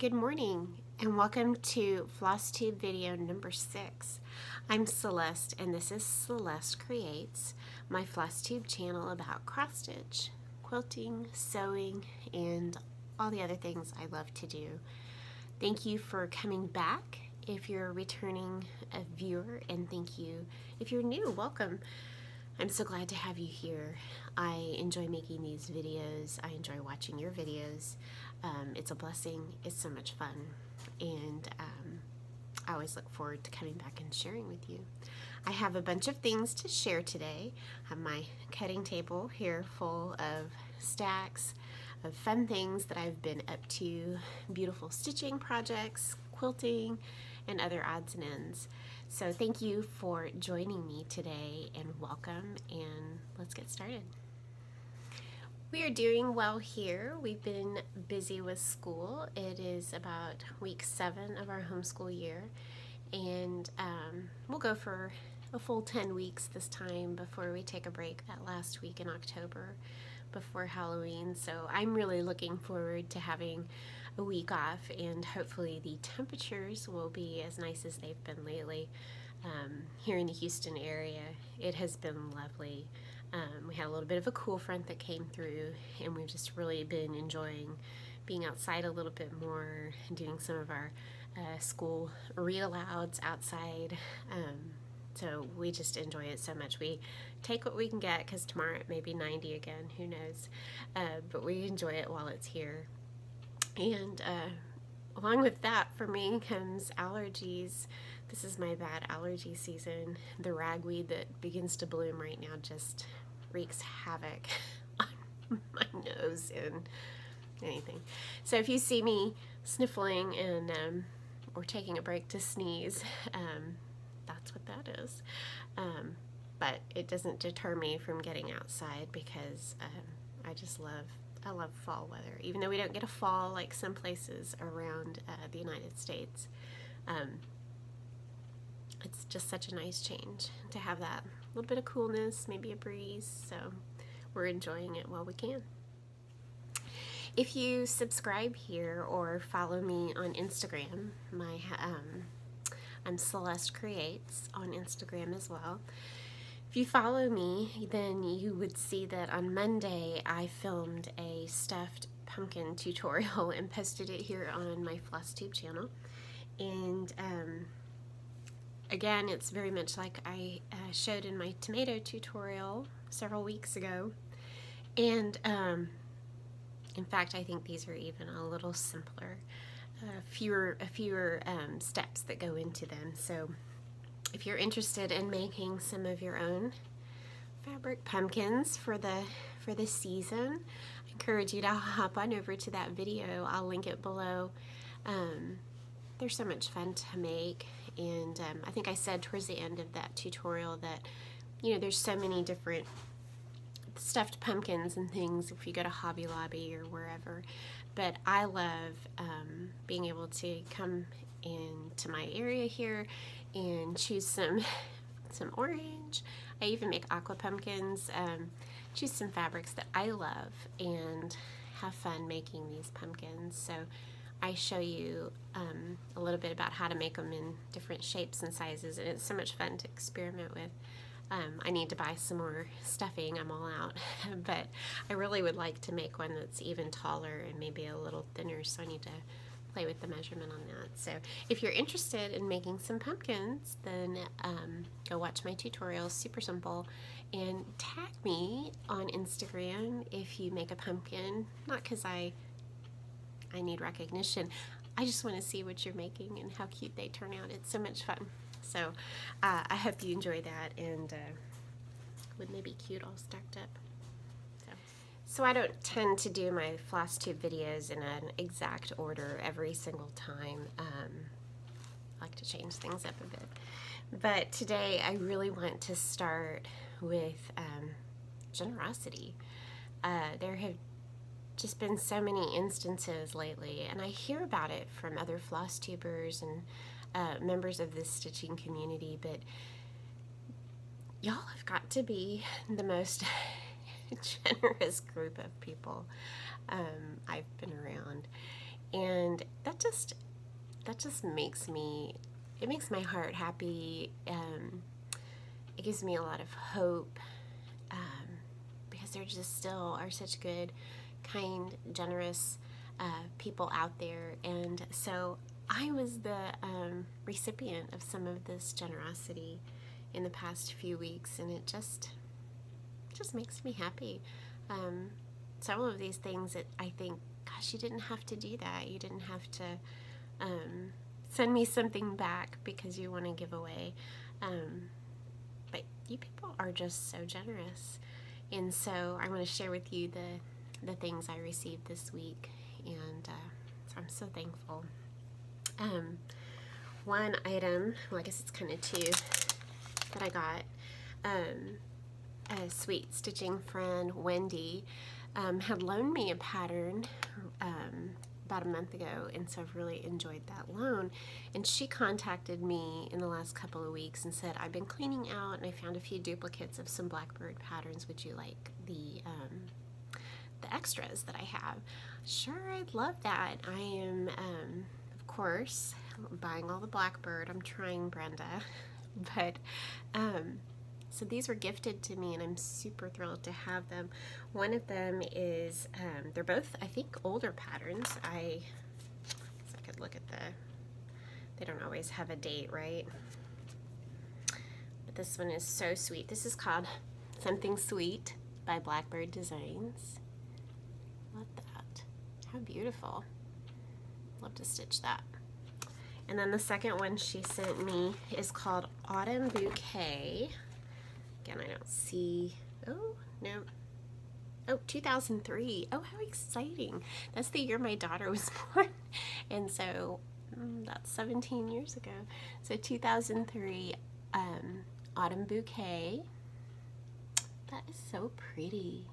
Good morning and welcome to FlossTube video number 6. I'm Celeste and this is Celeste Creates, my FlossTube channel about cross stitch, quilting, sewing, and all the other things I love to do. Thank you for coming back if you're returning a viewer, and thank you if you're new. Welcome. I'm so glad to have you here. I enjoy making these videos. I enjoy watching your videos. It's a blessing. It's so much fun. And I always look forward to coming back and sharing with you. I have a bunch of things to share today. I have my cutting table here full of stacks of fun things that I've been up to, beautiful stitching projects, quilting, and other odds and ends. So thank you for joining me today and welcome, and let's get started. We are doing well here. We've been busy with school. It is about week 7 of our homeschool year, and we'll go for a full 10 weeks this time before we take a break that last week in October before Halloween. So I'm really looking forward to having a week off, and hopefully the temperatures will be as nice as they've been lately. Here in the Houston area, it has been lovely. We had a little bit of a cool front that came through, and we've just really been enjoying being outside a little bit more, doing some of our school read alouds outside. So we just enjoy it so much. We take what we can get, because tomorrow it may be 90 again, who knows, but we enjoy it while it's here. And along with that, for me, comes allergies. This is my bad allergy season. The ragweed that begins to bloom right now just wreaks havoc on my nose and anything. So if you see me sniffling and or taking a break to sneeze, that's what that is. But it doesn't deter me from getting outside, because I love fall weather. Even though we don't get a fall like some places around the United States, it's just such a nice change to have that little bit of coolness, maybe a breeze, so we're enjoying it while we can. If you subscribe here or follow me on Instagram, I'm Celeste Creates on Instagram as well. If you follow me, then you would see that on Monday I filmed a stuffed pumpkin tutorial and posted it here on my FlossTube channel. And again, it's very much like I showed in my tomato tutorial several weeks ago. And in fact, I think these are even a little simpler, fewer steps that go into them. So if you're interested in making some of your own fabric pumpkins for the season, I encourage you to hop on over to that video. I'll link it below. They're so much fun to make, and I think I said towards the end of that tutorial that, you know, there's so many different stuffed pumpkins and things if you go to Hobby Lobby or wherever, but I love being able to come into my area here and choose some orange. I even make aqua pumpkins, choose some fabrics that I love and have fun making these pumpkins. So I show you a little bit about how to make them in different shapes and sizes, and it's so much fun to experiment with. I need to buy some more stuffing. I'm all out, but I really would like to make one that's even taller and maybe a little thinner, so I need to play with the measurement on that. So if you're interested in making some pumpkins, then go watch my tutorials, super simple, and tag me on Instagram if you make a pumpkin. Not because I need recognition, I just want to see what you're making and how cute they turn out. It's so much fun. So I hope you enjoy that, and wouldn't they be cute all stacked up? So I don't tend to do my FlossTube videos in an exact order every single time. I like to change things up a bit. But today I really want to start with generosity. There have just been so many instances lately, and I hear about it from other FlossTubers and members of this stitching community, but y'all have got to be the most generous group of people I've been around. and that just makes me, it makes my heart happy. It gives me a lot of hope, because there just still are such good, kind, generous people out there. And so I was the recipient of some of this generosity in the past few weeks, and it just makes me happy. Some of these things that I think, gosh, you didn't have to do that. You didn't have to send me something back because you want to give away. But you people are just so generous. And so I want to share with you the things I received this week. And so I'm so thankful. One item, well, I guess it's kind of two, that I got, a sweet stitching friend, Wendy, had loaned me a pattern about a month ago, and so I've really enjoyed that loan. And she contacted me in the last couple of weeks and said, I've been cleaning out and I found a few duplicates of some Blackbird patterns. Would you like the extras that I have? Sure, I'd love that. I am, of course, buying all the Blackbird. I'm trying, Brenda. But, so these were gifted to me, and I'm super thrilled to have them. One of them is, they're both, I think, older patterns. I could look at they don't always have a date, right? But this one is so sweet. This is called Something Sweet by Blackbird Designs. Love that. How beautiful. Love to stitch that. And then the second one she sent me is called Autumn Bouquet. Again, I don't see, oh, no. Oh, 2003. Oh, how exciting. That's the year my daughter was born. And so that's 17 years ago. So 2003, Autumn Bouquet. That is so pretty.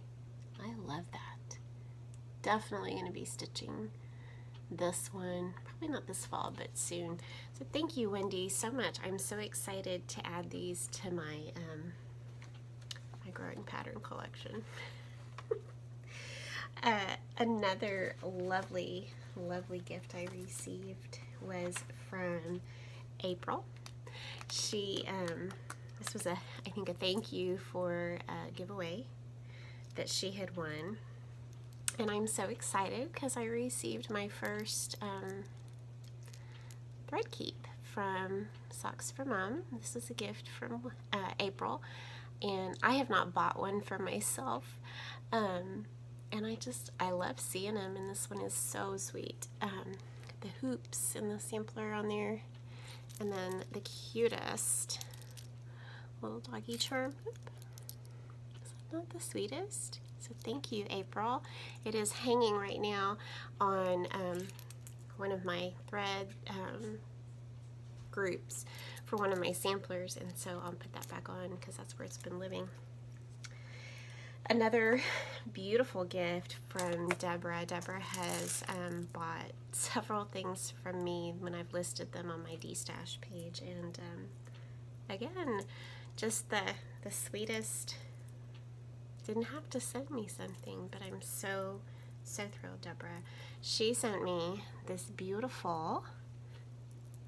I love that. Definitely going to be stitching this one. Probably not this fall, but soon. So thank you, Wendy, so much. I'm so excited to add these to my my growing pattern collection. Another lovely gift I received was from April. She this was I think a thank you for a giveaway that she had won. And I'm so excited because I received my first thread keep from Socks for Mom. This is a gift from April, and I have not bought one for myself. And I love seeing them, and this one is so sweet. The hoops and the sampler on there, and then the cutest little doggy charm hoop. Is that not the sweetest? So thank you, April. It is hanging right now on one of my thread groups for one of my samplers, and so I'll put that back on because that's where it's been living. Another beautiful gift from Deborah. Deborah has bought several things from me when I've listed them on my D-Stash page, and again, just the sweetest. Didn't have to send me something, but I'm so thrilled, Deborah. She sent me this beautiful,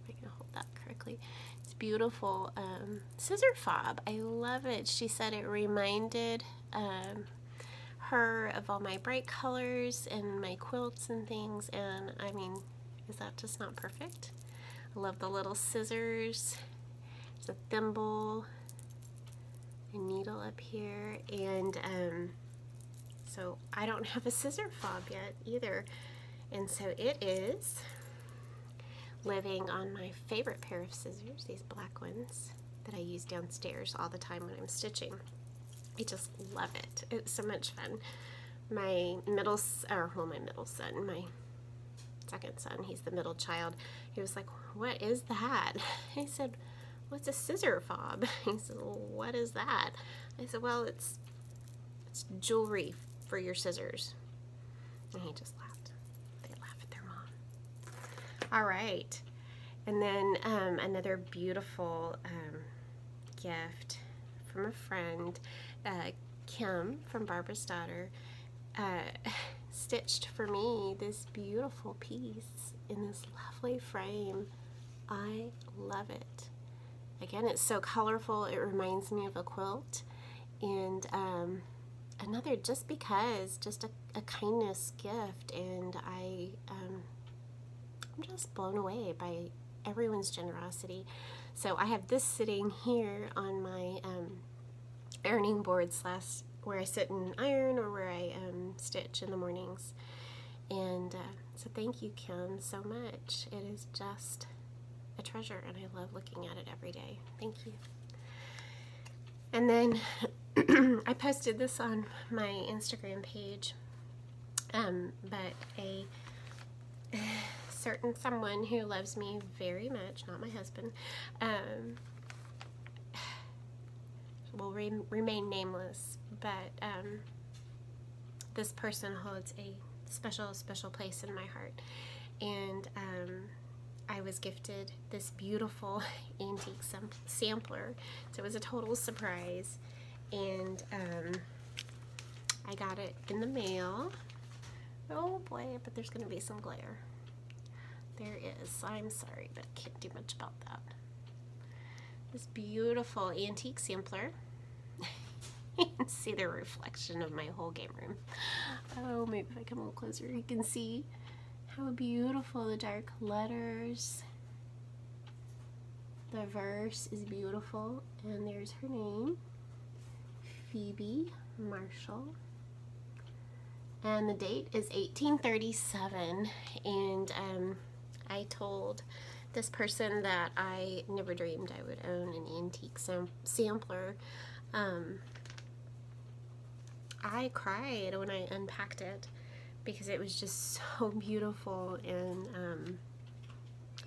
if I can hold that correctly, it's beautiful scissor fob. I love it. She said it reminded her of all my bright colors and my quilts and things, and I mean, is that just not perfect? I love the little scissors. There's a thimble, a needle up here, and so I don't have a scissor fob yet either, and so it is living on my favorite pair of scissors, these black ones that I use downstairs all the time when I'm stitching. I just love it. It's so much fun. My second son, he's the middle child, he was like, what is that? I said, what's a scissor fob? He said, well, what is that? I said, well, it's jewelry for your scissors. And he just laughed. They laugh at their mom. All right. And then another beautiful gift from a friend, Kim from Barbara's Daughter, stitched for me this beautiful piece in this lovely frame. I love it. Again, it's so colorful, it reminds me of a quilt. And another just a kindness gift, and I'm just blown away by everyone's generosity. So I have this sitting here on my ironing board / where I sit and iron, or where I stitch in the mornings. And so thank you, Kim, so much. It is just a treasure, and I love looking at it every day. Thank you. And then I posted this on my Instagram page, but a certain someone who loves me very much, not my husband, will remain nameless, but this person holds a special place in my heart. And I was gifted this beautiful antique sampler, so it was a total surprise. And I got it in the mail. Oh boy, but there's going to be some glare. There is. I'm sorry, but I can't do much about that. This beautiful antique sampler. You can see the reflection of my whole game room. Oh, maybe if I come a little closer, you can see how beautiful the dark letters. The verse is beautiful, and there's her name, Phoebe Marshall. And the date is 1837, and I told this person that I never dreamed I would own an antique sampler. I cried when I unpacked it because it was just so beautiful, and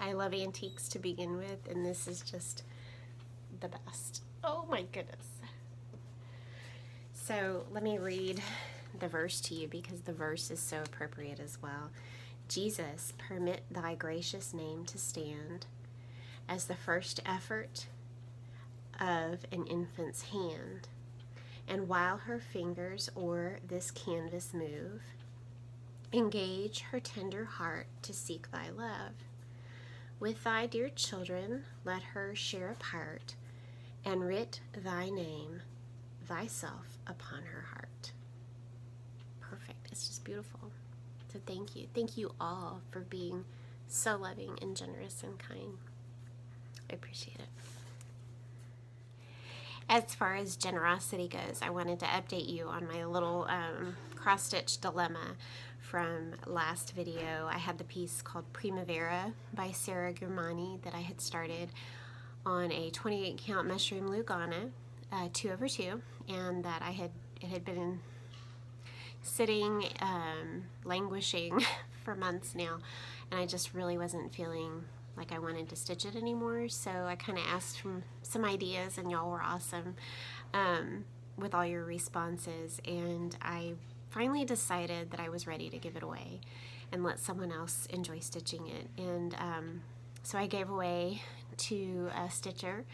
I love antiques to begin with, and this is just the best. Oh my goodness. So let me read the verse to you, because the verse is so appropriate as well. Jesus, permit thy gracious name to stand as the first effort of an infant's hand, and while her fingers o'er this canvas move, engage her tender heart to seek thy love. With thy dear children let her share a part, and writ thy name, thyself, upon her heart. Perfect. It's just beautiful. So thank you. Thank you all for being so loving and generous and kind. I appreciate it. As far as generosity goes, I wanted to update you on my little cross-stitch dilemma from last video. I had the piece called Primavera by Sarah Germani that I had started on a 28 count mushroom Lugana, 2/2, and that it had been sitting, languishing for months now, and I just really wasn't feeling like I wanted to stitch it anymore. So I kind of asked for some ideas, and y'all were awesome with all your responses, and I finally decided that I was ready to give it away and let someone else enjoy stitching it. And so I gave away to a stitcher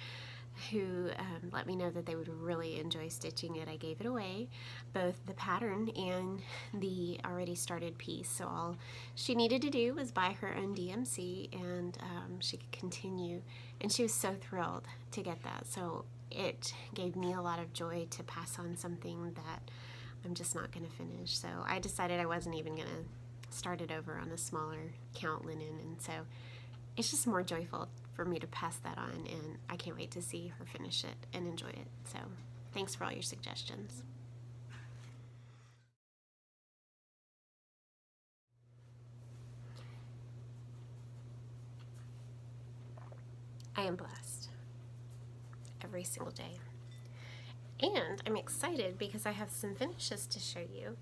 who let me know that they would really enjoy stitching it. I gave it away, both the pattern and the already started piece. So all she needed to do was buy her own DMC, and she could continue. And she was so thrilled to get that. So it gave me a lot of joy to pass on something that I'm just not going to finish. So I decided I wasn't even going to start it over on a smaller count linen, and so it's just more joyful for me to pass that on, and I can't wait to see her finish it and enjoy it. So thanks for all your suggestions. I am blessed every single day. And I'm excited because I have some finishes to show you.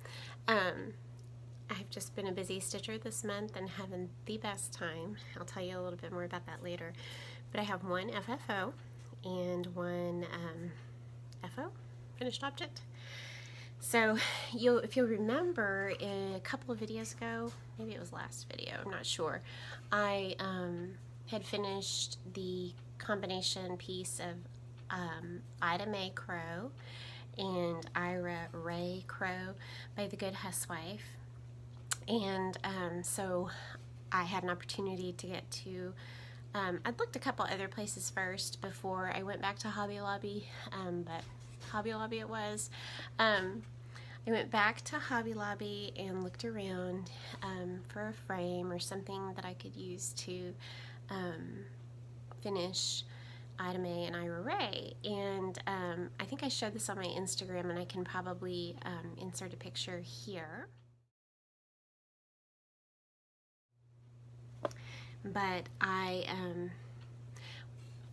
I've just been a busy stitcher this month and having the best time. I'll tell you a little bit more about that later. But I have one FFO and one FO, finished object. So if you'll remember, a couple of videos ago, maybe it was last video, I'm not sure, I had finished the combination piece of Ida Mae Crow and Ira Ray Crow by The Good Housewife. And so I had an opportunity to get to, I'd looked a couple other places first before I went back to Hobby Lobby, but Hobby Lobby it was. I went back to Hobby Lobby and looked around for a frame or something that I could use to finish Ida May and Ira Ray, and I think I showed this on my Instagram, and I can probably insert a picture here. But I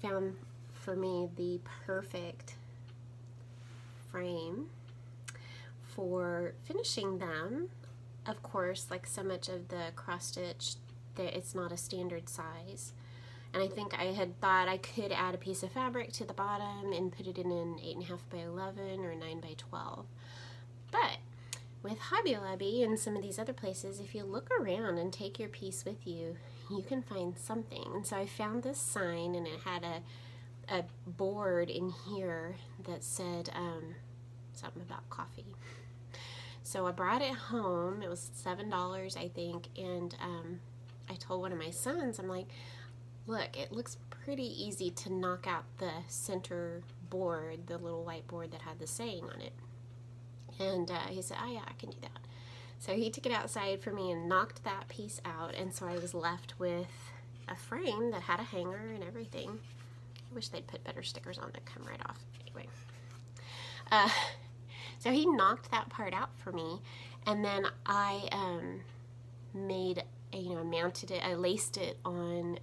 found for me the perfect frame for finishing them. Of course, like so much of the cross stitch, that it's not a standard size. And I think I had thought I could add a piece of fabric to the bottom and put it in an 8.5 by 11 or 9 by 12. But with Hobby Lobby and some of these other places, if you look around and take your piece with you, you can find something. And so I found this sign, and it had a board in here that said something about coffee. So I brought it home. It was $7, I think, and I told one of my sons, I'm like, look, it looks pretty easy to knock out the center board, the little white board that had the saying on it. And he said, oh yeah, I can do that. So he took it outside for me and knocked that piece out, and so I was left with a frame that had a hanger and everything. I wish they'd put better stickers on that come right off. Anyway. So he knocked that part out for me, and then I made, mounted it, I laced it on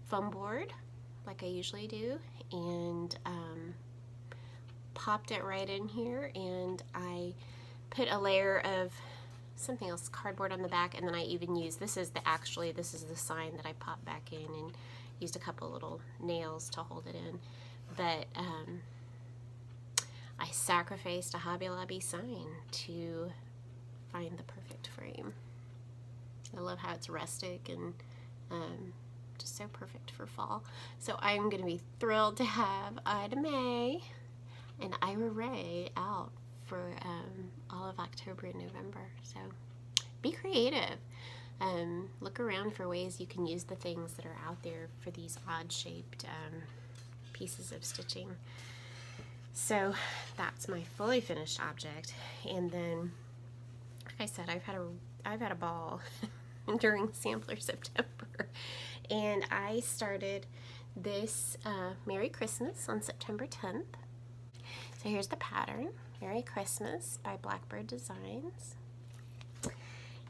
foam board like I usually do, and popped it right in here, and I put a layer of something else, cardboard on the back, and then I even used, this is the sign that I popped back in, and used a couple little nails to hold it in. But I sacrificed a Hobby Lobby sign to find the perfect frame. I love how it's rustic and just so perfect for fall. So I'm going to be thrilled to have Ida May and Ira Ray out for all of October and November. So be creative. Look around for ways you can use the things that are out there for these odd shaped pieces of stitching. So that's my fully finished object, and then, like I said, I've had a ball during Sampler September, and I started this Merry Christmas on September 10th. So here's the pattern, Merry Christmas by Blackbird Designs,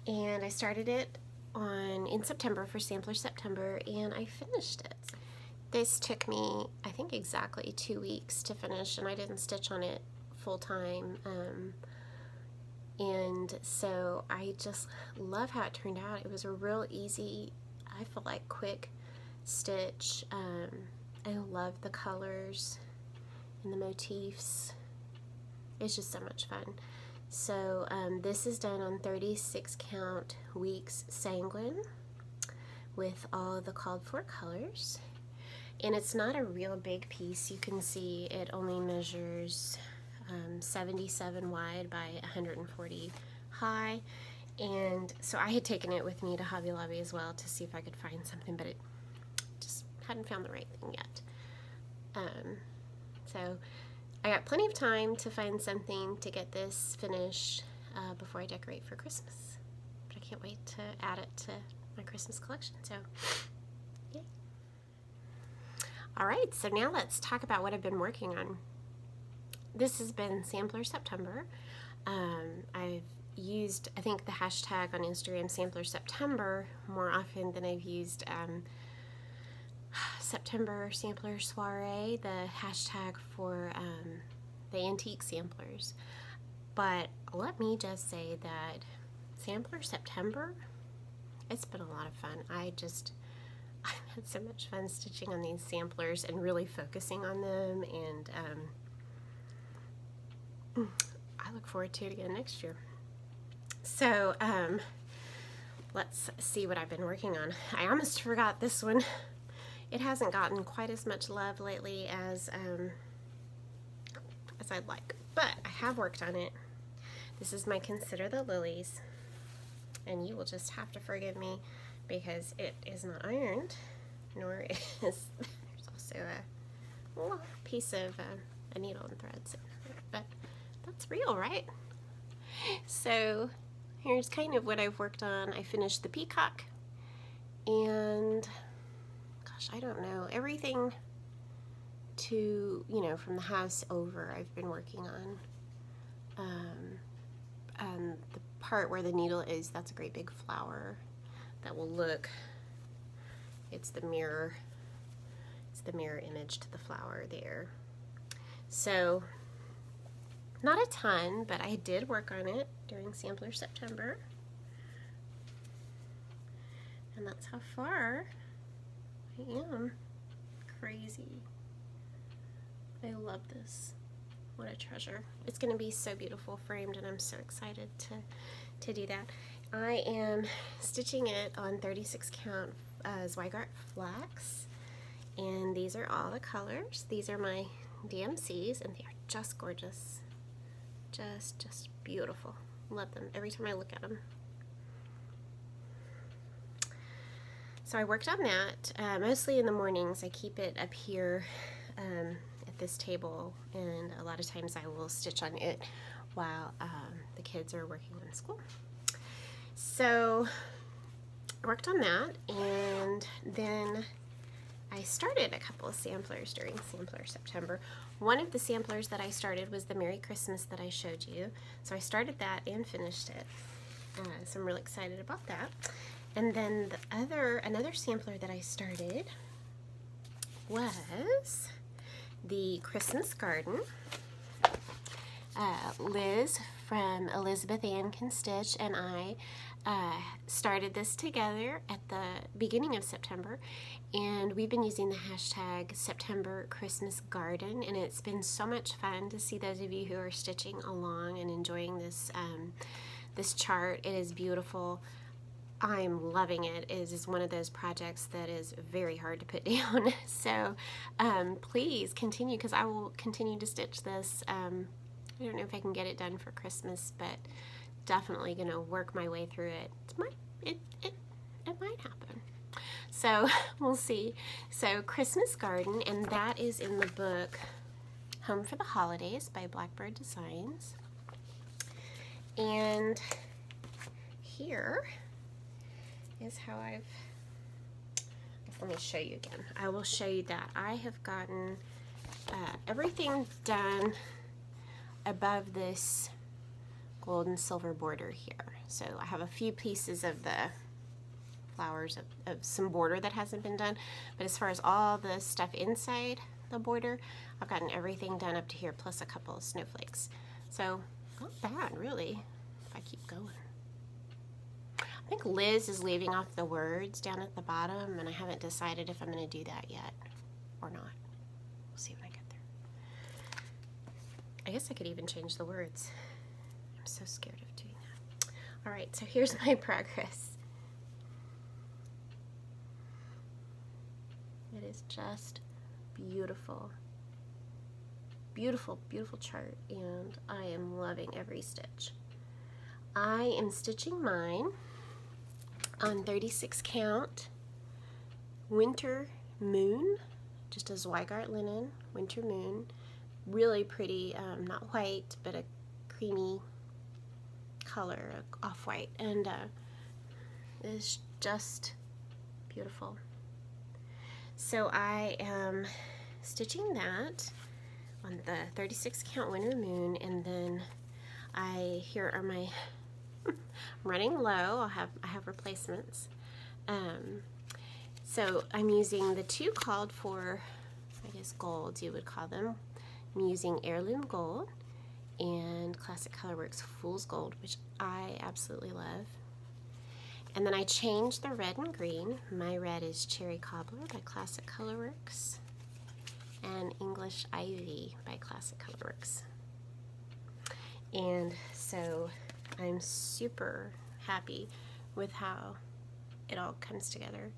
and I started it in September for Sampler September, and I finished it. This took me, I think, exactly 2 weeks to finish, and I didn't stitch on it full time. And so I just love how it turned out. It was a real easy, I feel like, quick stitch. I love the colors and the motifs. It's just so much fun. So this is done on 36 count weeks sanguine with all the called for colors. And it's not a real big piece. You can see it only measures 77 wide by 140 high. And so I had taken it with me to Hobby Lobby as well to see if I could find something, but it just hadn't found the right thing yet. So I got plenty of time to find something to get this finished before I decorate for Christmas. But I can't wait to add it to my Christmas collection. So yay. Alright, so now let's talk about what I've been working on. This has been Sampler September. I've used, I think, the hashtag on Instagram, Sampler September, more often than I've used September Sampler Soiree, the hashtag for the antique samplers. But let me just say that Sampler September, it's been a lot of fun. I've had so much fun stitching on these samplers and really focusing on them, and I look forward to it again next year. So let's see what I've been working on. I almost forgot this one. It hasn't gotten quite as much love lately as I'd like, but I have worked on it. This is my Consider the Lilies and you will just have to forgive me because it is not ironed, nor is there's also a little piece of a needle and threads, but that's real, right? So here's kind of what I've worked on. I finished the peacock, and gosh, I don't know, everything to, you know, from the house over I've been working on. And the part where the needle is, that's a great big flower that will look, it's the mirror image to the flower there. So not a ton, but I did work on it during Sampler September, and that's how far I am. Crazy. I love this. What a treasure. It's going to be so beautiful framed, and I'm so excited to do that. I am stitching it on 36 count Zweigart flax, and these are all the colors. These are my DMCs, and they are just gorgeous. Just beautiful. Love them every time I look at them. So I worked on that mostly in the mornings. I keep it up here at this table, and a lot of times I will stitch on it while the kids are working on school. So I worked on that, and then I started a couple of samplers during Sampler September. One of the samplers that I started was the Merry Christmas that I showed you. So I started that and finished it. So I'm really excited about that. And then another sampler that I started was the Christmas Garden. Liz from Elizabeth Ann Can Stitch and I started this together at the beginning of September, and we've been using the hashtag September Christmas Garden, and it's been so much fun to see those of you who are stitching along and enjoying this this chart. It is beautiful. I'm loving it. It is one of those projects that is very hard to put down. So please continue, because I will continue to stitch this. I don't know if I can get it done for Christmas, but definitely going to work my way through it. It might happen. So we'll see. So Christmas Garden, and that is in the book Home for the Holidays by Blackbird Designs. And here is how let me show you again. I will show you that I have gotten everything done above this gold and silver border here. So I have a few pieces of the flowers of some border that hasn't been done, but as far as all the stuff inside the border, I've gotten everything done up to here, plus a couple of snowflakes. So not bad, really, if I keep going. I think Liz is leaving off the words down at the bottom, and I haven't decided if I'm going to do that yet or not. We'll see when I get there. I guess I could even change the words. I'm so scared of doing that. Alright, so here's my progress. It is just beautiful. Beautiful, beautiful chart, and I am loving every stitch. I am stitching mine on 36 count Winter Moon, just a Zweigart linen Winter Moon. Really pretty, not white, but a creamy color, off-white, and it's just beautiful. So I am stitching that on the 36 count Winter Moon, and then here are my I'm running low. I have replacements. So I'm using the two called for, I guess, golds you would call them. I'm using Heirloom Gold and Classic Colorworks Fool's Gold, which I absolutely love. And then I changed the red and green. My red is Cherry Cobbler by Classic Colorworks and English Ivy by Classic Colorworks. And so I'm super happy with how it all comes together.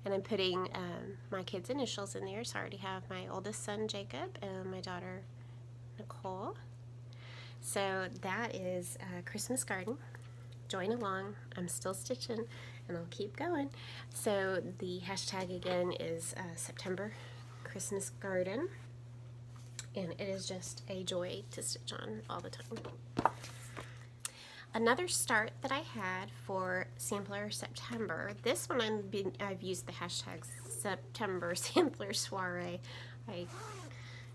And I'm putting my kids' initials in there. So I already have my oldest son, Jacob, and my daughter, Nicole. So that is Christmas Garden. join along. I'm still stitching and I'll keep going. So the hashtag again is September Christmas Garden, and it is just a joy to stitch on all the time. Another start that I had for Sampler September, this one I've used the hashtag September Sampler Soiree.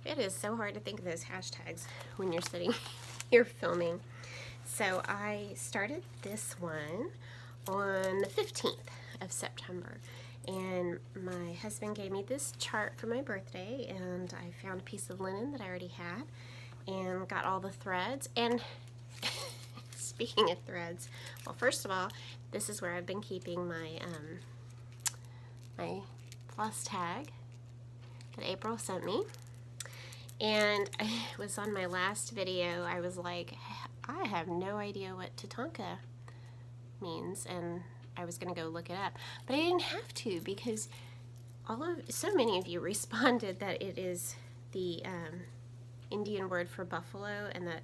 It is so hard to think of those hashtags when you're sitting here filming. So I started this one on the 15th of September, and my husband gave me this chart for my birthday, and I found a piece of linen that I already had and got all the threads. And speaking of threads, well, first of all, this is where I've been keeping my my floss tag that April sent me. And it was on my last video, I was like, I have no idea what Tatanka means, and I was going to go look it up. But I didn't have to, because so many of you responded that it is the Indian word for buffalo, and that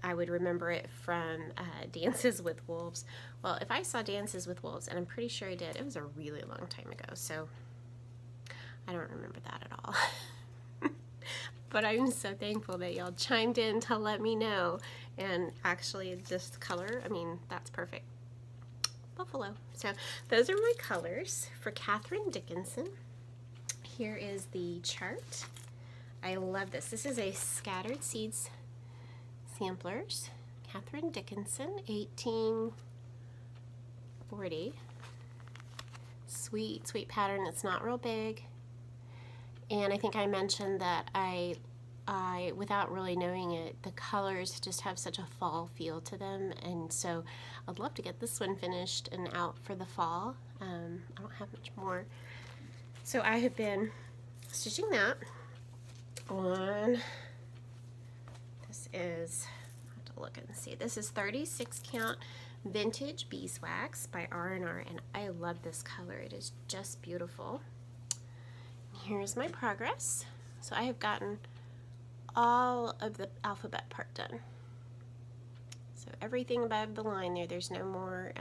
I would remember it from Dances with Wolves. Well, if I saw Dances with Wolves, and I'm pretty sure I did, it was a really long time ago, so I don't remember that at all. But I'm so thankful that y'all chimed in to let me know. And actually, this color, I mean, that's perfect. Buffalo. So those are my colors for Catherine Dickinson. Here is the chart. I love this. This is a Scattered Seeds Samplers. Catherine Dickinson, 1840. Sweet, sweet pattern. It's not real big. And I think I mentioned that I, without really knowing it, the colors just have such a fall feel to them, and so I'd love to get this one finished and out for the fall. I don't have much more. So I have been stitching that on, this is, I have to look and see, this is 36 count Vintage Beeswax by R&R, and I love this color. It is just beautiful. Here's my progress. So I have gotten all of the alphabet part done. So everything above the line there, there's no more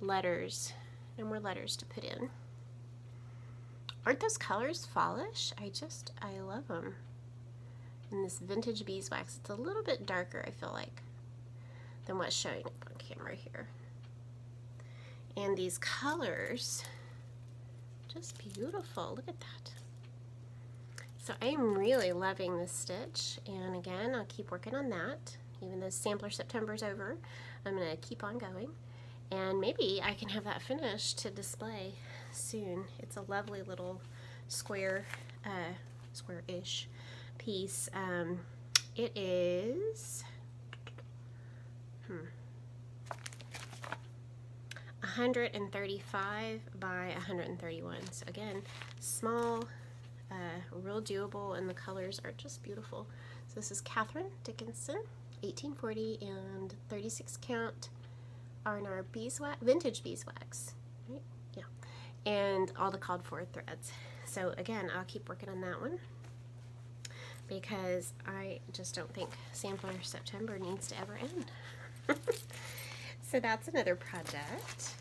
letters, to put in. Aren't those colors fallish? I love them. And this Vintage Beeswax, it's a little bit darker, I feel like, than what's showing up on camera here. And these colors, just beautiful. Look at that. So I'm really loving this stitch, and again, I'll keep working on that. Even though Sampler September's over, I'm going to keep on going, and maybe I can have that finished to display soon. It's a lovely little square, square-ish piece. It is 135 by 131. So again, small, real doable, and the colors are just beautiful. So this is Catherine Dickinson, 1840, and 36 count R&R beeswax, vintage beeswax, right? Yeah, and all the called for threads. So again, I'll keep working on that one, because I just don't think Sampler September needs to ever end. So that's another project.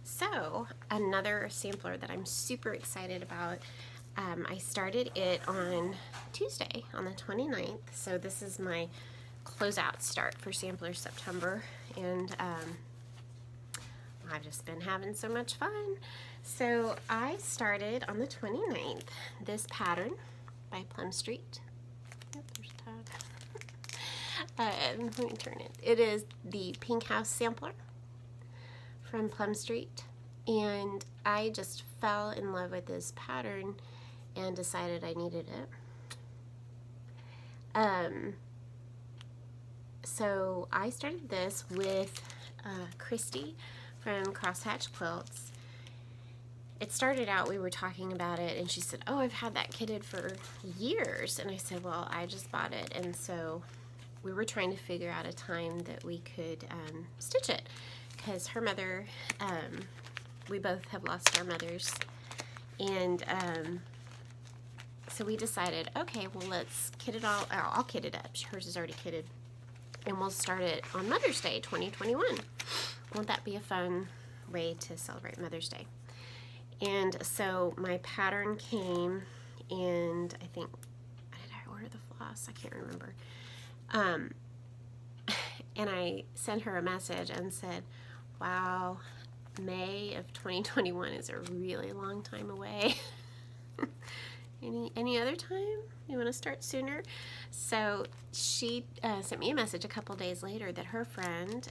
So another sampler that I'm super excited about, I started it on Tuesday, on the 29th. So this is my closeout start for Sampler September, and I've just been having so much fun. So I started on the 29th this pattern by Plum Street. Yep, there's a tag. Let me turn it. It is the Pink House Sampler from Plum Street, and I just fell in love with this pattern and decided I needed it. So I started this with Christy from Crosshatch Quilts. It started out, we were talking about it, and she said, oh, I've had that kitted for years. And I said, well, I just bought it. And so we were trying to figure out a time that we could stitch it, because her mother, we both have lost our mothers. And so we decided, okay, well, let's kit it all. I'll kit it up. Hers is already kitted. And we'll start it on Mother's Day 2021. Won't that be a fun way to celebrate Mother's Day? And so my pattern came, and I think, did I order the floss? I can't remember. And I sent her a message and said, wow, May of 2021 is a really long time away. Any other time? You want to start sooner? So she sent me a message a couple days later that her friend,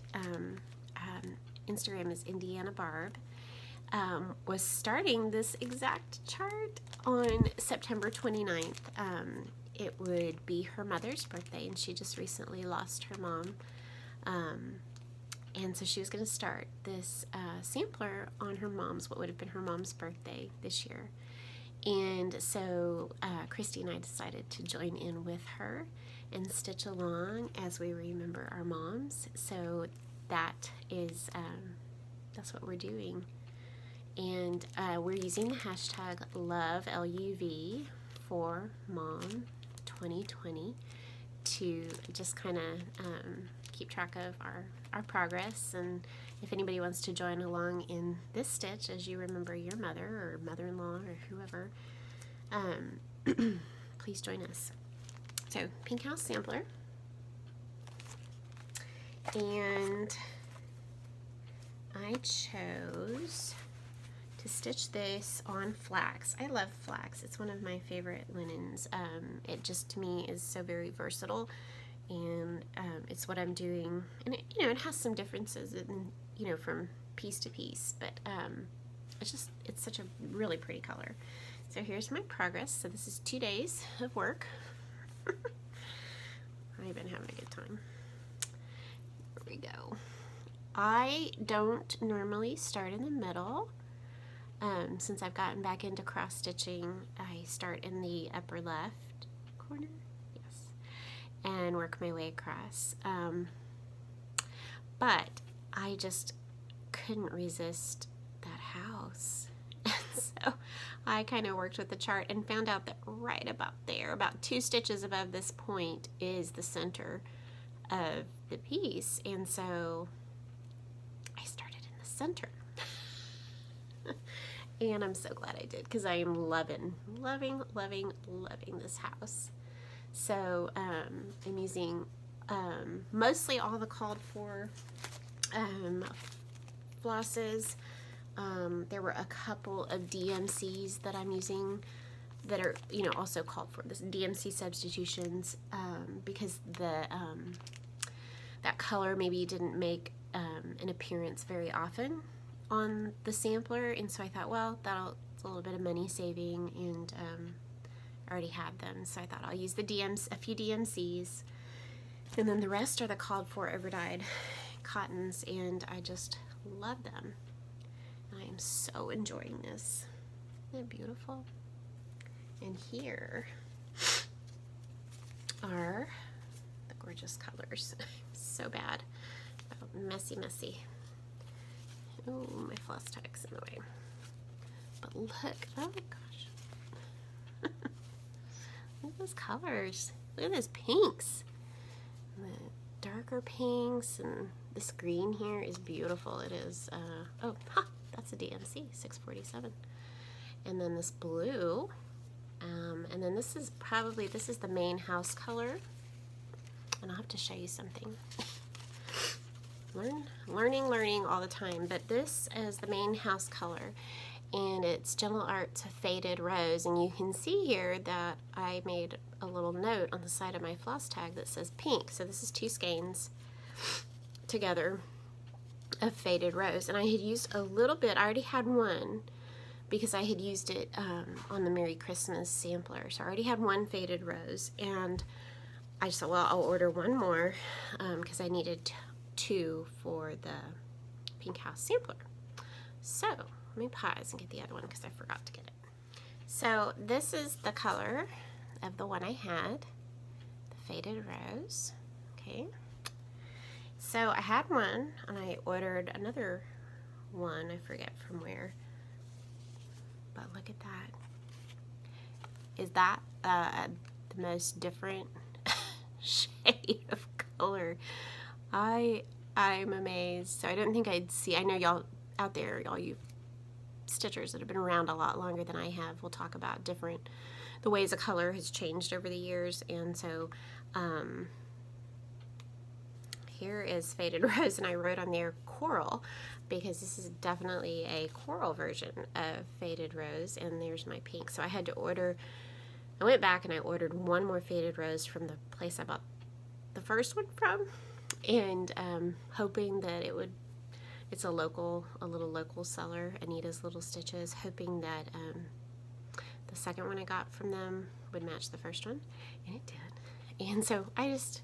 Instagram is Indiana Barb, was starting this exact chart on September 29th. It would be her mother's birthday, and she just recently lost her mom. And so she was going to start this sampler on her mom's, what would have been her mom's birthday this year. And so Christy and I decided to join in with her and stitch along as we remember our moms. So that is, that's what we're doing. And we're using the hashtag LOVE, L-U-V, for Mom 2020 to just kind of keep track of our progress. And if anybody wants to join along in this stitch as you remember your mother or mother-in-law or whoever, please join us. So, Pink House Sampler. And I chose to stitch this on flax. I love flax. It's one of my favorite linens. It just, to me, is so very versatile, and it's what I'm doing. And it, it has some differences in, from piece to piece, but it's such a really pretty color. So here's my progress. So this is 2 days of work. I've been having a good time. Here we go. I don't normally start in the middle. Since I've gotten back into cross stitching, I start in the upper left corner, yes, and work my way across. But I just couldn't resist that house. So I kind of worked with the chart and found out that right about there, about 2 stitches above this point, is the center of the piece. And so I started in the center. And I'm so glad I did, because I am loving this house. So I'm using mostly all the called for flosses. There were a couple of DMCs that I'm using that are also called for, this DMC substitutions, because the that color maybe didn't make an appearance very often on the sampler, and so I thought, well, it's a little bit of money saving, and I already had them, so I thought I'll use a few DMCs, and then the rest are the called for overdyed cottons, and I just love them. I am so enjoying this. Isn't it beautiful? And here are the gorgeous colors. So bad. Oh, messy. Oh, my floss tag's in the way. But look, oh gosh. Look at those colors. Look at those pinks. The darker pinks, and this green here is beautiful. It is, that's a DMC, 647. And then this blue, and then this is the main house color. And I'll have to show you something. Learning all the time, but this is the main house color, and it's Gentle Arts Faded Rose, and you can see here that I made a little note on the side of my floss tag that says pink. So this is 2 skeins together of Faded Rose, and I had used a little bit. I already had one because I had used it on the Merry Christmas sampler, so I already had 1 Faded Rose, and I just thought, well, I'll order 1 more because I needed 2 for the Pink House sampler. So let me pause and get the other one because I forgot to get it. So this is the color of the one I had, the Faded Rose. Okay, so I had one and I ordered another one, I forget from where, but look at that. Is that the most different shade of color. I'm amazed. So I don't think I'd see, I know y'all out there, all you stitchers that have been around a lot longer than I have, will talk about the ways a color has changed over the years. And so here is Faded Rose, and I wrote on there coral because this is definitely a coral version of Faded Rose, and there's my pink. So I had to order, I went back and I ordered one more Faded Rose from the place I bought the first one from, and hoping that it would, it's a little local seller, Anita's Little Stitches, hoping that the second one I got from them would match the first one, and it did. And so I just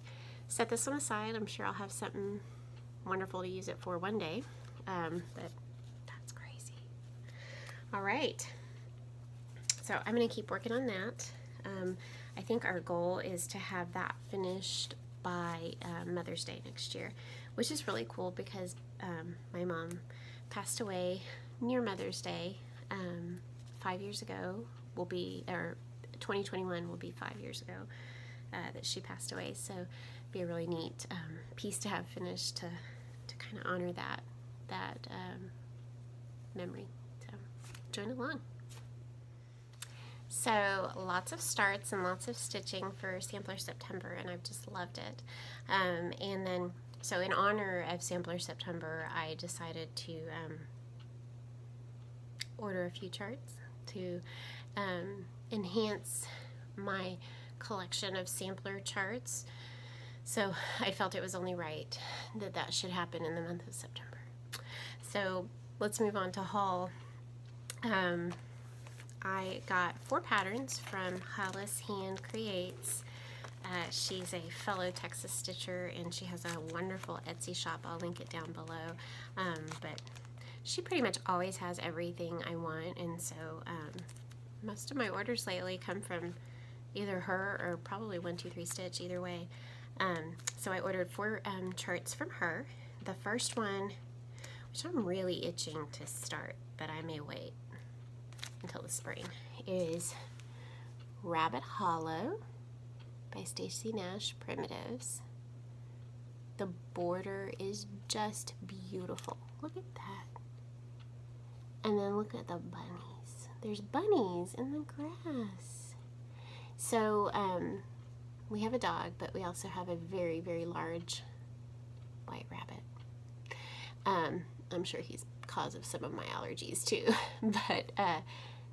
set this one aside. I'm sure I'll have something wonderful to use it for one day, but that's crazy. All right, so I'm going to keep working on that. I think our goal is to have that finished by Mother's Day next year, which is really cool because my mom passed away near Mother's Day 5 years ago. 2021 will be 5 years ago that she passed away, so it'd be a really neat piece to have finished to kind of honor that memory. So join along. So lots of starts and lots of stitching for Sampler September, and I've just loved it. And then, so in honor of Sampler September, I decided to order a few charts to enhance my collection of sampler charts. So I felt it was only right that that should happen in the month of September. So let's move on to haul. I got 4 patterns from Hollis Hand Creates. She's a fellow Texas stitcher, and she has a wonderful Etsy shop. I'll link it down below. But she pretty much always has everything I want, and so most of my orders lately come from either her or probably 1-2-3 Stitch, either way. So I ordered 4 charts from her. The first one, which I'm really itching to start, but I may wait until the spring, is Rabbit Hollow by Stacy Nash Primitives. The border is just beautiful. Look at that. And then look at the bunnies. There's bunnies in the grass. So we have a dog, but we also have a very, very large white rabbit. I'm sure he's cause of some of my allergies too. But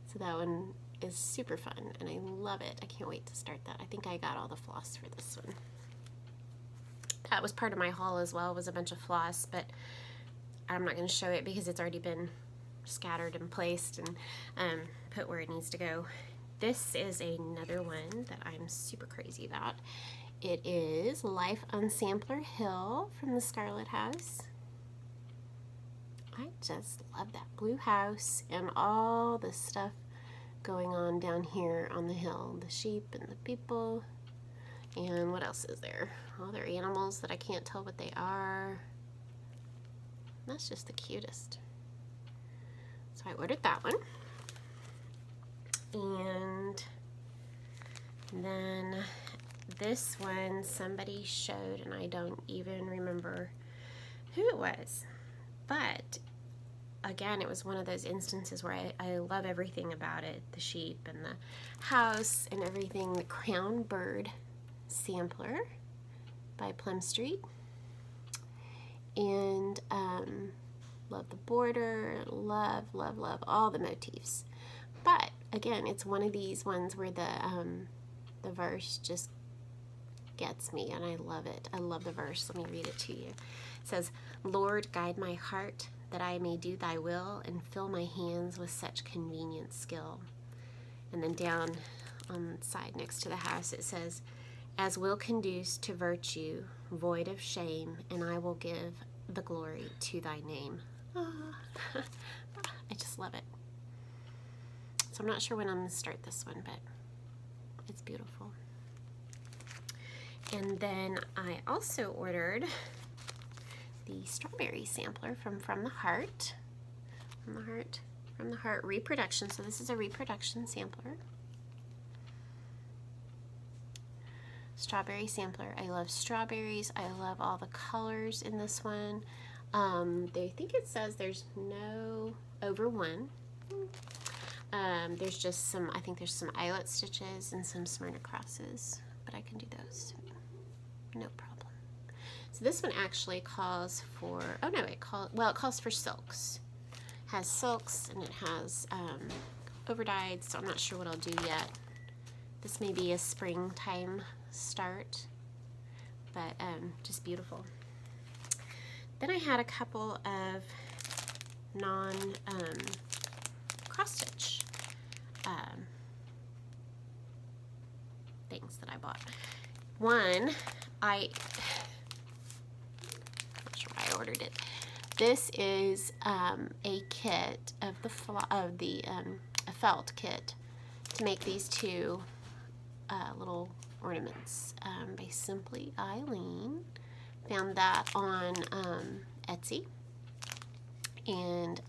so that one is super fun, and I love it. I can't wait to start that. I think I got all the floss for this one. That was part of my haul as well, was a bunch of floss, but I'm not going to show it because it's already been scattered and placed and put where it needs to go. This is another one that I'm super crazy about. It is Life on Sampler Hill from the Scarlet House. I just love that blue house and all the stuff going on down here on the hill. The sheep and the people. And what else is there? All their animals that I can't tell what they are. That's just the cutest. So I ordered that one. And then this one somebody showed, and I don't even remember who it was. But again, it was one of those instances where I love everything about it. The sheep and the house and everything. The Crown Bird Sampler by Plum Street. And love the border. Love, love, love all the motifs. But again, it's one of these ones where the verse just gets me, and I love it. I love the verse. Let me read it to you. It says, "Lord, guide my heart, that I may do thy will, and fill my hands with such convenient skill." And then down on the side next to the house it says, "As will conduce to virtue, void of shame, and I will give the glory to thy name." I just love it. So I'm not sure when I'm going to start this one, but it's beautiful. And then I also ordered the Strawberry Sampler from the Heart. From the Heart Reproduction. So this is a reproduction sampler. strawberry sampler. I love strawberries. I love all the colors in this one. They think it says there's no over one. There's just some, I think there's some eyelet stitches and some Smyrna crosses, but I can do those, no problem. So this one actually calls for, oh no, it calls for silks. Has silks and it has overdyed, so I'm not sure what I'll do yet. This may be a springtime start, but just beautiful. Then I had a couple of cross stitch things that I bought. One, I'm not sure why I ordered it. This is a kit of a felt kit to make these two little ornaments by Simply Eileen. Found that on Etsy, and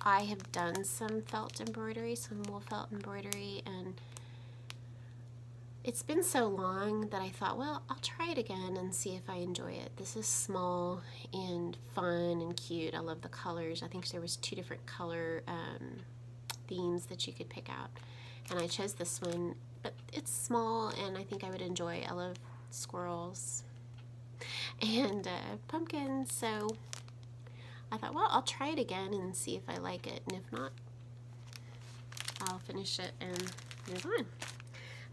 I have done some felt embroidery, some wool felt embroidery, and it's been so long that I thought, well, I'll try it again and see if I enjoy it. This is small and fun and cute. I love the colors. I think there was 2 different color themes that you could pick out, and I chose this one, but it's small and I think I would enjoy. I love squirrels and pumpkins, so I thought, well, I'll try it again and see if I like it, and if not, I'll finish it and move on.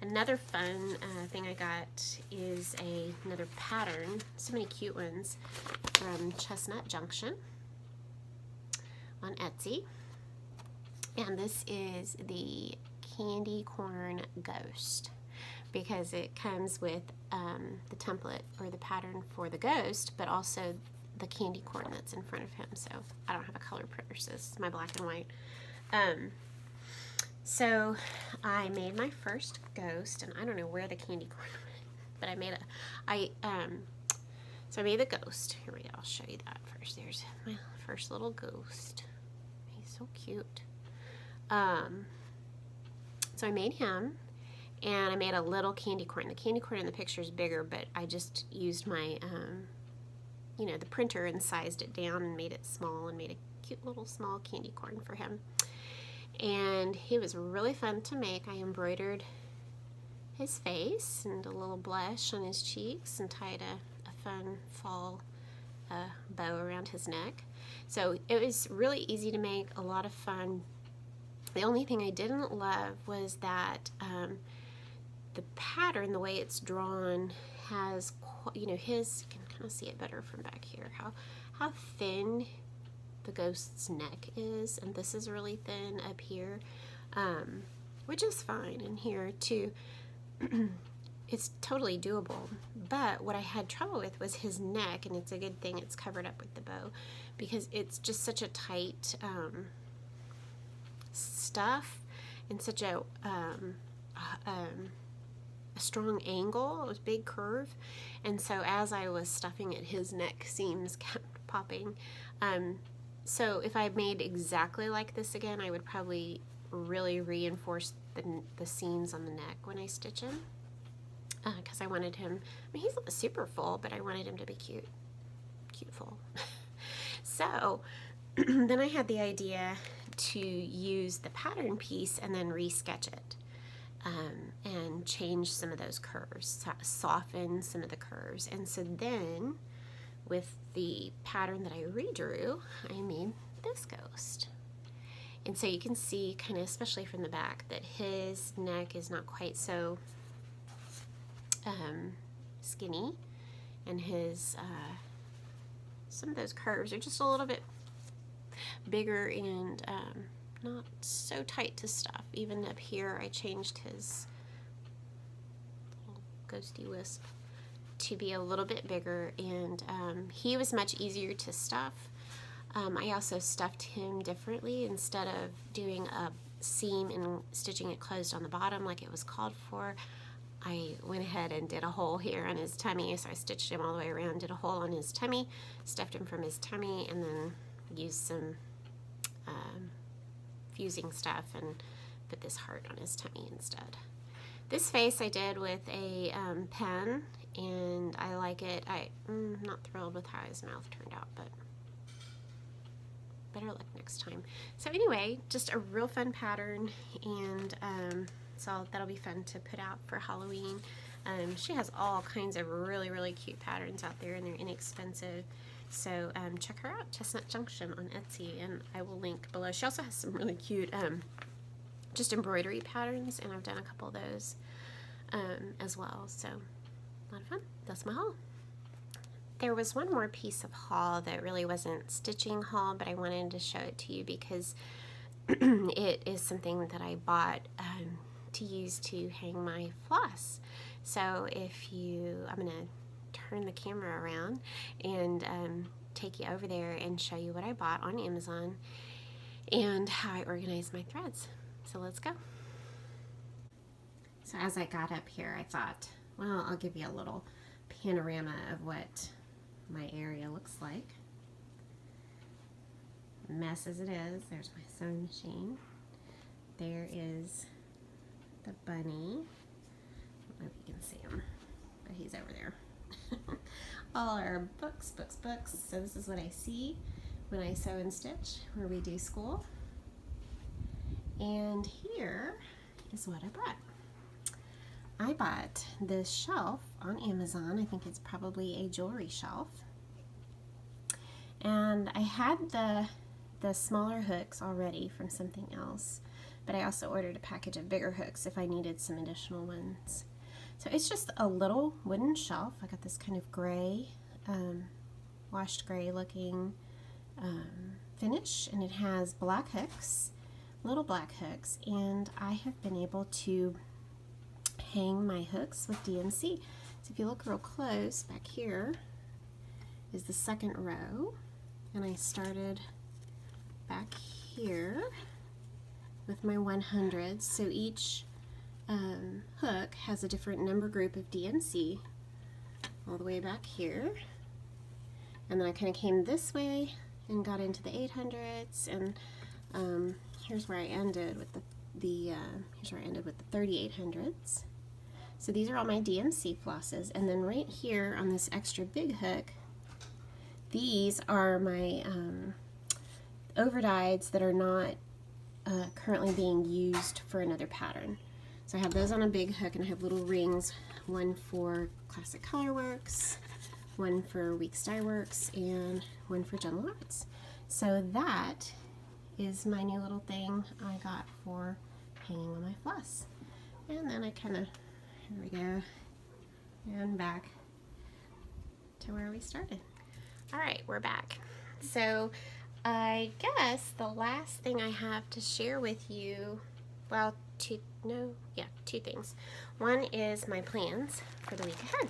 Another fun thing I got is another pattern, so many cute ones, from Chestnut Junction on Etsy, and this is the Candy Corn Ghost, because it comes with the template or the pattern for the ghost, but also the candy corn that's in front of him. So I don't have a color printer, so this is my black and white. So I made my first ghost, and I don't know where the candy corn went, but I made so I made the ghost. Here we go, I'll show you that first. There's my first little ghost. He's so cute. So I made him, and I made a little candy corn. The candy corn in the picture is bigger, but I just used my, you know, the printer and sized it down and made it small and made a cute little small candy corn for him. And he was really fun to make. I embroidered his face and a little blush on his cheeks and tied a fun fall bow around his neck. So it was really easy to make, a lot of fun. The only thing I didn't love was that the pattern, the way it's drawn, has, you know, his, you can kind of see it better from back here, how thin the ghost's neck is, and this is really thin up here, which is fine in here too. It's totally doable, but what I had trouble with was his neck, and it's a good thing it's covered up with the bow, because it's just such a tight stuff and such a strong angle. It was big curve, and so as I was stuffing it, his neck seams kept popping. So if I made exactly like this again, I would probably really reinforce the seams on the neck when I stitch him, because I wanted him, I mean, he's super full, but I wanted him to be cute full. So then I had the idea to use the pattern piece and then resketch it, and change some of those curves, soften some of the curves. And so then with the pattern that I redrew, I made this ghost. And so you can see, kind of, especially from the back, that his neck is not quite so skinny, and his some of those curves are just a little bit bigger and not so tight to stuff. Even up here, I changed his little ghosty wisp to be a little bit bigger, and he was much easier to stuff. I also stuffed him differently. Instead of doing a seam and stitching it closed on the bottom like it was called for, I went ahead and did a hole here on his tummy. So I stitched him all the way around, did a hole on his tummy, stuffed him from his tummy, and then used some fusing stuff and put this heart on his tummy instead. This face I did with a pen, and I like it. I'm not thrilled with how his mouth turned out, but better luck next time. So anyway, just a real fun pattern, and so that'll be fun to put out for Halloween. She has all kinds of really cute patterns out there, and they're inexpensive. So check her out, Chestnut Junction on Etsy, and I will link below. She also has some really cute just embroidery patterns, and I've done a couple of those as well. So a lot of fun. That's my haul. There was one more piece of haul that really wasn't stitching haul, but I wanted to show it to you because it is something that I bought to use to hang my floss. So if you, I'm going to turn the camera around and take you over there and show you what I bought on Amazon and how I organize my threads. So let's go. So as I got up here, I thought, well, I'll give you a little panorama of what my area looks like. Mess as it is. There's my sewing machine. There is the bunny. I don't know if you can see him, but he's over there. All our books. So this is what I see when I sew and stitch, where we do school. And here is what I bought. I bought this shelf on Amazon. I think it's probably a jewelry shelf. And I had the smaller hooks already from something else, but I also ordered a package of bigger hooks if I needed some additional ones. So it's just a little wooden shelf. I got this kind of gray, washed gray looking finish, and it has black hooks, little black hooks, and I have been able to hang my hooks with DMC. So if you look real close, back here is the second row, and I started back here with my 100s. So each hook has a different number group of DMC all the way back here, and then I kind of came this way and got into the 800s, and here's where I ended with here's where I ended with the 3800s. So these are all my DMC flosses, and then right here on this extra big hook, these are my overdyes that are not currently being used for another pattern. So I have those on a big hook, and I have little rings, one for Classic Colorworks, one for Weeks Dye Works, and one for Gentle Arts. So that is my new little thing I got for hanging on my floss. And then I kind of, here we go, and back to where we started. All right, we're back. So I guess the last thing I have to share with you, well, two things. One is my plans for the week ahead,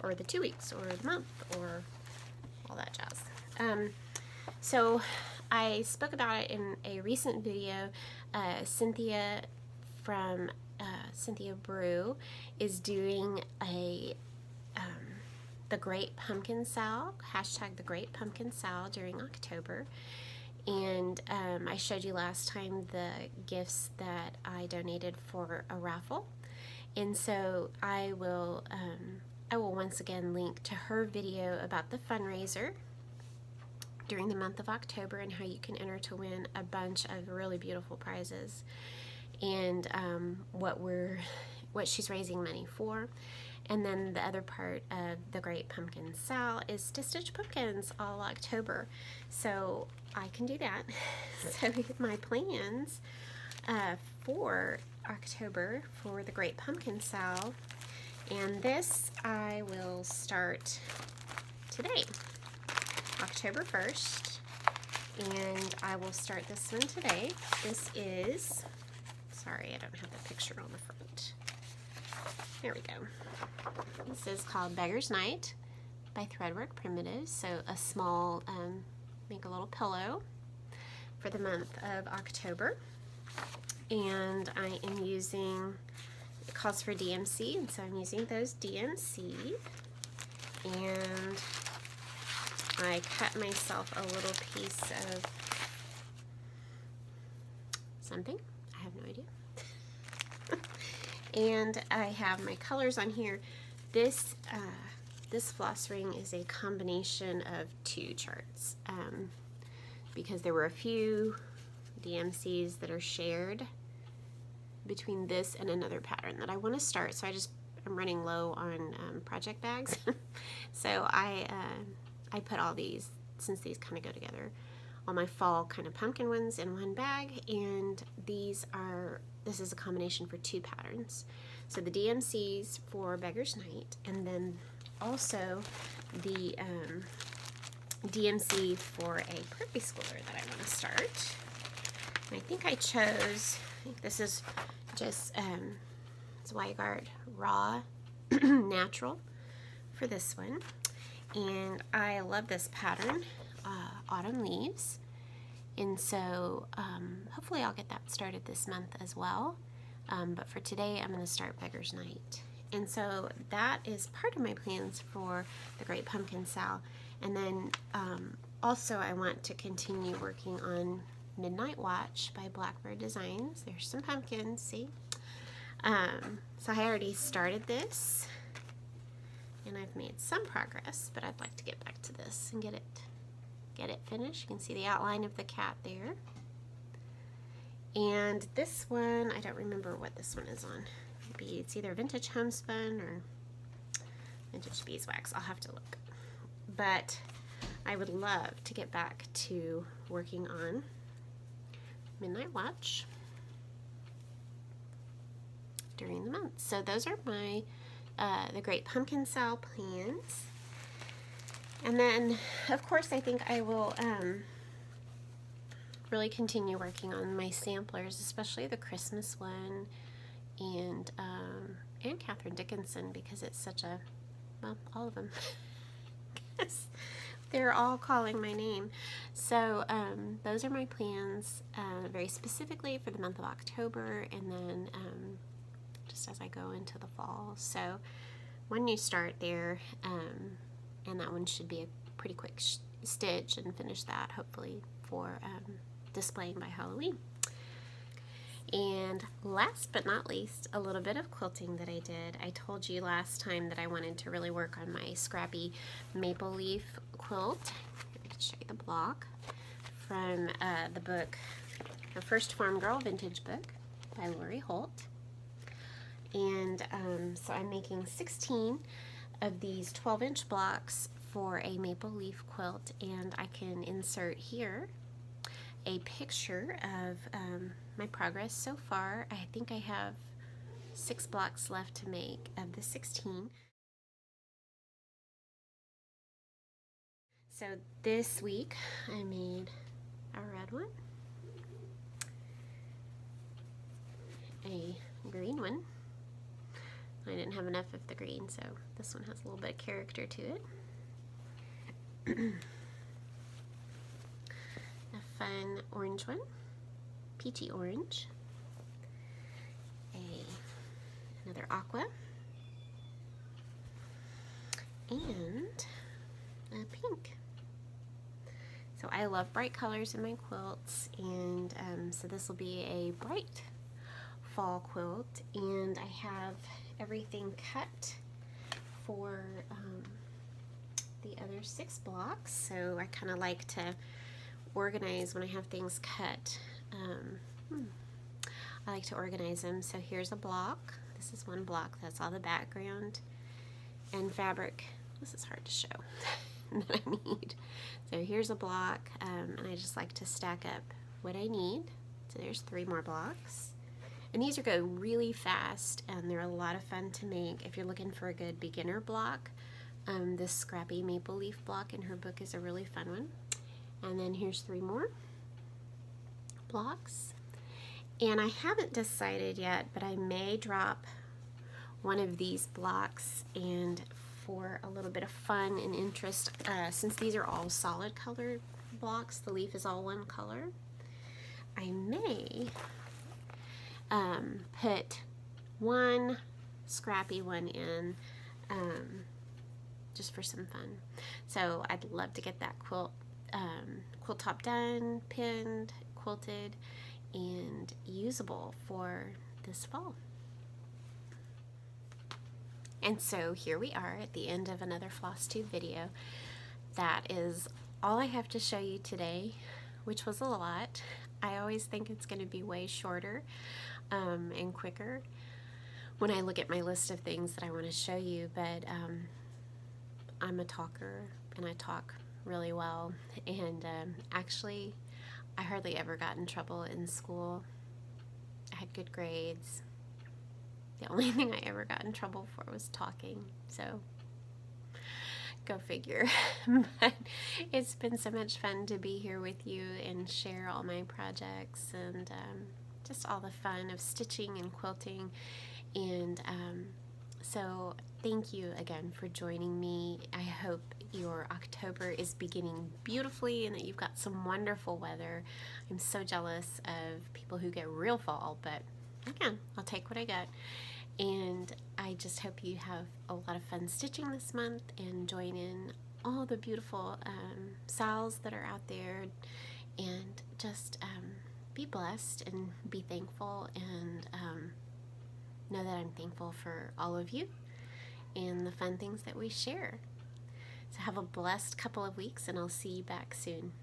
or the 2 weeks, or the month, or all that jazz. So I spoke about it in a recent video. Cynthia from Cynthia Brew is doing a the Great Pumpkin Sale, hashtag the Great Pumpkin Sale during October. And I showed you last time the gifts that I donated for a raffle. And so I will once again link to her video about the fundraiser during the month of October and how you can enter to win a bunch of really beautiful prizes, and what she's raising money for. And then the other part of the Great Pumpkin Sale is to stitch pumpkins all October. So I can do that. So my plans for October for the Great Pumpkin Sale, and this I will start today, October 1st, and I will start this one today. This is, sorry, I don't have the picture on the front. There we go. This is called Beggar's Night by Threadwork Primitives. So a small, make a little pillow for the month of October. And I am using, it calls for DMC, and so I'm using those DMC. And I cut myself a little piece of something. I have no idea. And I have my colors on here. This floss ring is a combination of two charts because there were a few DMCs that are shared between this and another pattern that I want to start. So I'm running low on project bags. So I put all these, since these kind of go together, all my fall kind of pumpkin ones in one bag, and this is a combination for two patterns. So the DMCs for Beggar's Night, and then also the DMC for a preppy schooler that I want to start. And I think I chose, this is just Zweigart Raw Natural for this one. And I love this pattern, Autumn Leaves. And so hopefully I'll get that started this month as well. But for today, I'm going to start Beggar's Night. And so that is part of my plans for the Great Pumpkin Sal. And then also I want to continue working on Midnight Watch by Blackbird Designs. There's some pumpkins, see? So I already started this, and I've made some progress, but I'd like to get back to this and get it finished. You can see the outline of the cat there. And this one, I don't remember what this one is on. Maybe it's either Vintage Homespun or Vintage Beeswax. I'll have to look. But I would love to get back to working on Midnight Watch during the month. So those are my the Great Pumpkin Sal plans. And then, of course, I think I will really continue working on my samplers, especially the Christmas one and Catherine Dickinson, because it's such a, well, all of them. They're all calling my name. So those are my plans very specifically for the month of October, and then just as I go into the fall. So one new start there, and that one should be a pretty quick stitch and finish that hopefully for displaying by Halloween. And last but not least, a little bit of quilting that I did. I told you last time that I wanted to really work on my scrappy maple leaf quilt. I can show you the block from the book, Her First Farm Girl Vintage Book by Lori Holt. And so I'm making 16 of these 12-inch blocks for a maple leaf quilt, and I can insert here a picture of my progress so far. I think I have 6 blocks left to make of the 16. So this week I made a red one, a green one. I didn't have enough of the green, so this one has a little bit of character to it. A fun orange one, peachy orange. Another aqua. And a pink. So I love bright colors in my quilts, and so this will be a bright fall quilt, and I have everything cut for the other 6 blocks. So I kind of like to organize when I have things cut. I like to organize them. So here's a block. This is one block. That's all the background and fabric. This is hard to show that I need. So here's a block, and I just like to stack up what I need. So there's 3 more blocks. And these are go really fast, and they're a lot of fun to make if you're looking for a good beginner block. This scrappy maple leaf block in her book is a really fun one. And then here's 3 more blocks. And I haven't decided yet, but I may drop one of these blocks, and for a little bit of fun and interest, since these are all solid colored blocks, the leaf is all one color, I may put one scrappy one in just for some fun. So I'd love to get that quilt top done, pinned, quilted, and usable for this fall. And so here we are at the end of another FlossTube video. That is all I have to show you today, which was a lot. I always think it's going to be way shorter and quicker when I look at my list of things that I want to show you, but I'm a talker and I talk really well, and actually I hardly ever got in trouble in school. I had good grades. The only thing I ever got in trouble for was talking, so go figure. But it's been so much fun to be here with you and share all my projects and just all the fun of stitching and quilting. And so thank you again for joining me. I hope your October is beginning beautifully and that you've got some wonderful weather. I'm so jealous of people who get real fall, but again, I'll take what I get. And I just hope you have a lot of fun stitching this month and join in all the beautiful sales that are out there, and just be blessed and be thankful, and know that I'm thankful for all of you and the fun things that we share. So have a blessed couple of weeks, and I'll see you back soon.